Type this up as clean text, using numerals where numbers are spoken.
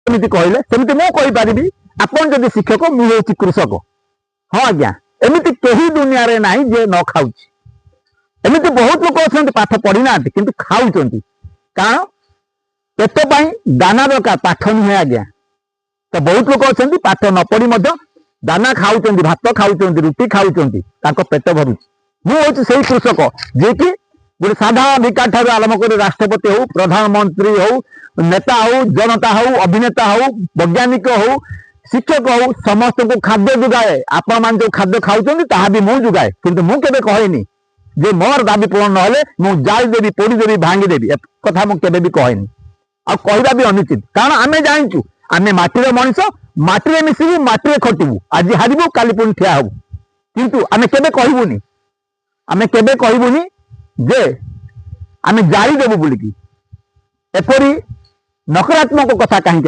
ଯେମିତି କହିଲେ ସେମିତି ମୁଁ କହିପାରିବି ଆପଣ ଯଦି ଶିକ୍ଷକ ମୁଁ ହେଉଛି କୃଷକ। ହଁ ଆଜ୍ଞା, ଏମିତି କେହି ଦୁନିଆରେ ନାହିଁ ଯେ ନ ଖାଉଛି। ଏମିତି ବହୁତ ଲୋକ ଅଛନ୍ତି ପାଠ ପଢି ନାହାନ୍ତି କିନ୍ତୁ ଖାଉଛନ୍ତି, କାରଣ ପେଟ ପାଇଁ ଦାନା ଦରକାର, ପାଠ ନୁହେଁ ଆଜ୍ଞା। ତ ବହୁତ ଲୋକ ଅଛନ୍ତି ପାଠ ନ ପଢି ମଧ୍ୟ ଦାନା ଖାଉଛନ୍ତି, ଭାତ ଖାଉଛନ୍ତି, ରୁଟି ଖାଉଛନ୍ତି, ତାଙ୍କ ପେଟ ଭରୁଛି। ମୁଁ ହେଉଛି ସେଇ କୃଷକ ଯିଏକି ଗୋଟେ ସାଧାରଣ ଭିକାରୀ ଠାରୁ ଆରମ୍ଭ କରି ରାଷ୍ଟ୍ରପତି ହଉ, ପ୍ରଧାନମନ୍ତ୍ରୀ ହଉ, ନେତା ହଉ, ଜନତା ହଉ, ଅଭିନେତା ହଉ, ବୈଜ୍ଞାନିକ ହଉ, ଶିକ୍ଷକ ହଉ, ସମସ୍ତଙ୍କୁ ଖାଦ୍ୟ ଯୋଗାଏ। ଆପଣମାନେ ଯୋଉ ଖାଦ୍ୟ ଖାଉଛନ୍ତି ତାହା ବି ମୁଁ ଯୋଗାଏ, କିନ୍ତୁ ମୁଁ କେବେ କହେନି ଯେ ମୋର ଦାବି ପୂରଣ ନହେଲେ ମୁଁ ଜାଳିଦେବି, ପୋଡ଼ିଦେବି, ଭାଙ୍ଗିଦେବି। ଏ କଥା ମୁଁ କେବେ ବି କହେନି, ଆଉ କହିବା ବି ଅନୁଚିତ। କାରଣ ଆମେ ଜାଣିଛୁ ଆମେ ମାଟିର ମଣିଷ, ମାଟିରେ ମିଶିବୁ, ମାଟିରେ ଖଟିବୁ। ଆଜି ହାରିବୁ, କାଲି ପୁଣି ଠିଆ ହବୁ। କିନ୍ତୁ ଆମେ କେବେ କହିବୁନି ଯେ ଆମେ ଜାଳିଦେବୁ ବୋଲିକି। ଏପରି ନକାରାତ୍ମକ କଥା କାହିଁକି